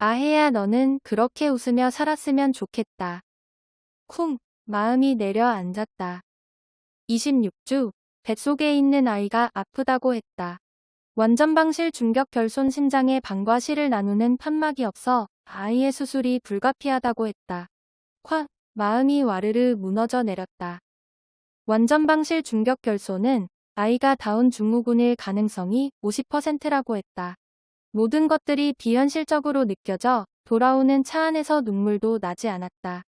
아혜야, 너는 그렇게 웃으며 살았으면 좋겠다. 쿵, 마음이 내려앉았다. 26주, 뱃속에 있는 아이가 아프다고 했다. 원전방실 중격 결손 심장에 방과 실을 나누는 판막이 없어 아이의 수술이 불가피하다고 했다. 콱, 마음이 와르르 무너져 내렸다. 원전방실 중격 결손은 아이가 다운 증후군일 가능성이 50%라고 했다. 모든 것들이 비현실적으로 느껴져 돌아오는 차 안에서 눈물도 나지 않았다.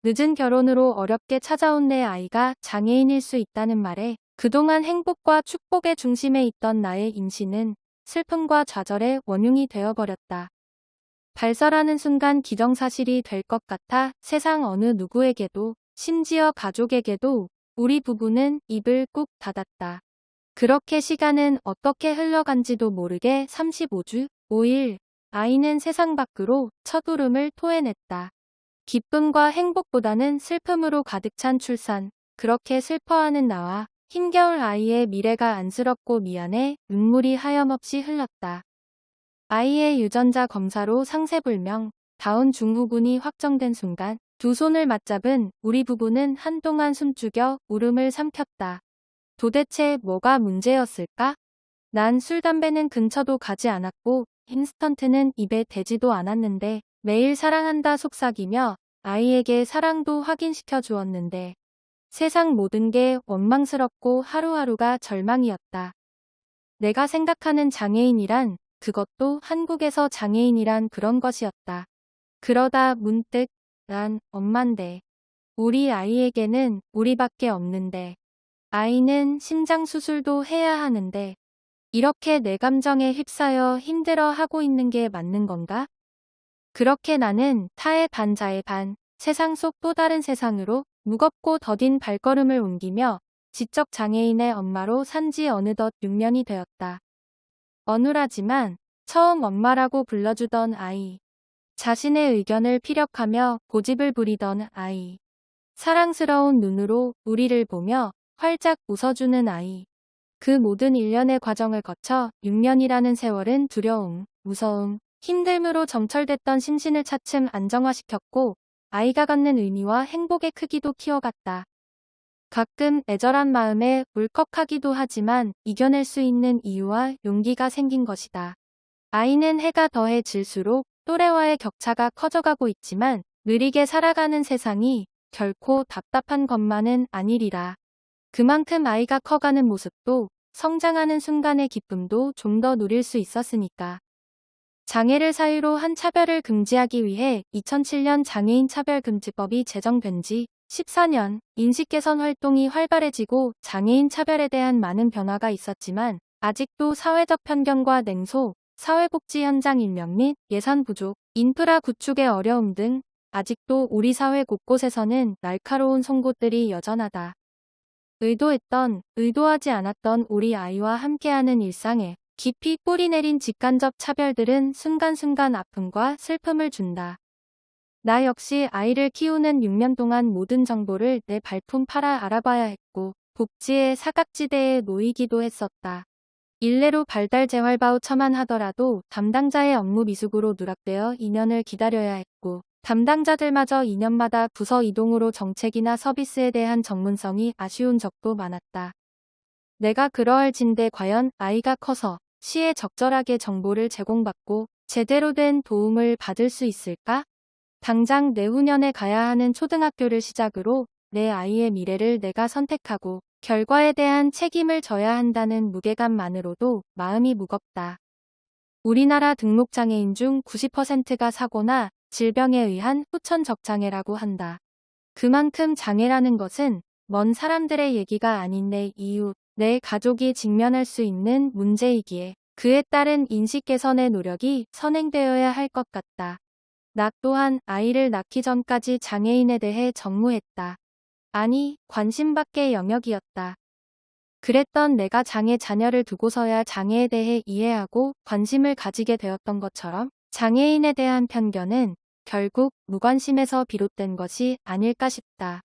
늦은 결혼으로 어렵게 찾아온 내 아이가 장애인일 수 있다는 말에 그동안 행복과 축복의 중심에 있던 나의 임신은 슬픔과 좌절의 원흉이 되어버렸다. 발설하는 순간 기정사실이 될 것 같아 세상 어느 누구에게도, 심지어 가족에게도 우리 부부는 입을 꾹 닫았다. 그렇게 시간은 어떻게 흘러간지도 모르게 35주, 5일, 아이는 세상 밖으로 첫 울음을 토해냈다. 기쁨과 행복보다는 슬픔으로 가득 찬 출산, 그렇게 슬퍼하는 나와 힘겨울 아이의 미래가 안쓰럽고 미안해 눈물이 하염없이 흘렀다. 아이의 유전자 검사로 상세불명, 다운 증후군이 확정된 순간 두 손을 맞잡은 우리 부부는 한동안 숨죽여 울음을 삼켰다. 도대체 뭐가 문제였을까? 난 술, 담배는 근처도 가지 않았고 인스턴트는 입에 대지도 않았는데 매일 사랑한다 속삭이며 아이에게 사랑도 확인시켜 주었는데 세상 모든 게 원망스럽고 하루하루가 절망이었다. 내가 생각하는 장애인이란 그것도 한국에서 장애인이란 그런 것이었다. 그러다 문득 난 엄만데 우리 아이에게는 우리밖에 없는데 아이는 심장 수술도 해야 하는데 이렇게 내 감정에 휩싸여 힘들어하고 있는 게 맞는 건가? 그렇게 나는 타의 반 자의 반, 세상 속 또 다른 세상으로 무겁고 더딘 발걸음을 옮기며 지적 장애인의 엄마로 산지 어느덧 6년이 되었다. 어눌하지만 처음 엄마라고 불러주던 아이. 자신의 의견을 피력하며 고집을 부리던 아이. 사랑스러운 눈으로 우리를 보며 활짝 웃어주는 아이. 그 모든 일련의 과정을 거쳐 6년이라는 세월은 두려움, 무서움, 힘듦으로 점철됐던 심신을 차츰 안정화시켰고 아이가 갖는 의미와 행복의 크기도 키워갔다. 가끔 애절한 마음에 울컥하기도 하지만 이겨낼 수 있는 이유와 용기가 생긴 것이다. 아이는 해가 더해질수록 또래와의 격차가 커져가고 있지만 느리게 살아가는 세상이 결코 답답한 것만은 아니리라. 그만큼 아이가 커가는 모습도 성장하는 순간의 기쁨도 좀 더 누릴 수 있었으니까. 장애를 사유로 한 차별을 금지하기 위해 2007년 장애인 차별금지법이 제정된 지 14년, 인식 개선 활동이 활발해지고 장애인 차별에 대한 많은 변화가 있었지만 아직도 사회적 편견과 냉소, 사회복지 현장 인력 및 예산 부족, 인프라 구축의 어려움 등 아직도 우리 사회 곳곳에서는 날카로운 송곳들이 여전하다. 의도했던, 의도하지 않았던 우리 아이와 함께하는 일상에 깊이 뿌리내린 직간접 차별들은 순간순간 아픔과 슬픔을 준다. 나 역시 아이를 키우는 6년 동안 모든 정보를 내 발품 팔아 알아봐야 했고 복지의 사각지대에 놓이기도 했었다. 일례로 발달 재활 바우처만 하더라도 담당자의 업무 미숙으로 누락되어 2년을 기다려야 했고 담당자들마저 2년마다 부서 이동으로 정책이나 서비스에 대한 전문성이 아쉬운 적도 많았다. 내가 그러할 진데 과연 아이가 커서 시에 적절하게 정보를 제공받고 제대로 된 도움을 받을 수 있을까? 당장 내후년에 가야 하는 초등학교를 시작으로 내 아이의 미래를 내가 선택하고 결과에 대한 책임을 져야 한다는 무게감만으로도 마음이 무겁다. 우리나라 등록장애인 중 90%가 사고나 질병에 의한 후천적 장애라고 한다. 그만큼 장애라는 것은 먼 사람들의 얘기가 아닌 내 이웃, 내 가족이 직면할 수 있는 문제이기에 그에 따른 인식 개선의 노력이 선행되어야 할 것 같다. 나 또한 아이를 낳기 전까지 장애인에 대해 전무했다. 아니, 관심 밖의 영역이었다. 그랬던 내가 장애 자녀를 두고서야 장애에 대해 이해하고 관심을 가지게 되었던 것처럼 장애인에 대한 편견은 결국 무관심에서 비롯된 것이 아닐까 싶다.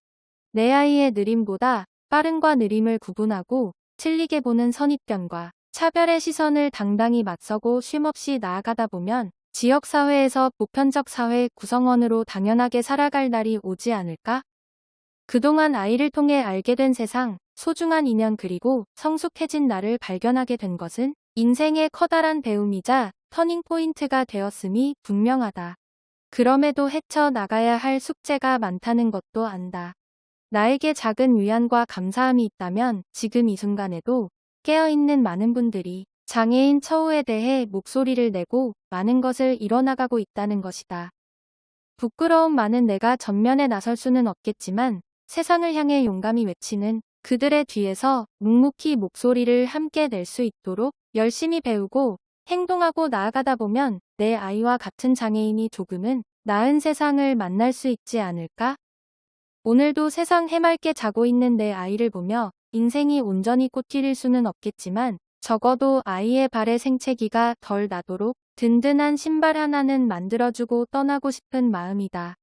내 아이의 느림보다 빠름과 느림을 구분하고 틀리게 보는 선입견과 차별의 시선을 당당히 맞서고 쉼없이 나아가다 보면 지역사회에서 보편적 사회 구성원으로 당연하게 살아갈 날이 오지 않을까? 그동안 아이를 통해 알게 된 세상, 소중한 인연 그리고 성숙해진 나를 발견하게 된 것은 인생의 커다란 배움이자 터닝포인트가 되었음이 분명하다. 그럼에도 헤쳐나가야 할 숙제가 많다는 것도 안다. 나에게 작은 위안과 감사함이 있다면 지금 이 순간에도 깨어있는 많은 분들이 장애인 처우에 대해 목소리를 내고 많은 것을 이뤄나가고 있다는 것이다. 부끄러움 많은 내가 전면에 나설 수는 없겠지만 세상을 향해 용감히 외치는 그들의 뒤에서 묵묵히 목소리를 함께 낼 수 있도록 열심히 배우고 행동하고 나아가다 보면 내 아이와 같은 장애인이 조금은 나은 세상을 만날 수 있지 않을까? 오늘도 세상 해맑게 자고 있는 내 아이를 보며 인생이 온전히 꽃길일 수는 없겠지만 적어도 아이의 발에 생채기가 덜 나도록 든든한 신발 하나는 만들어주고 떠나고 싶은 마음이다.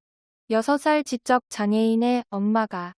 6살 지적 장애인의 엄마가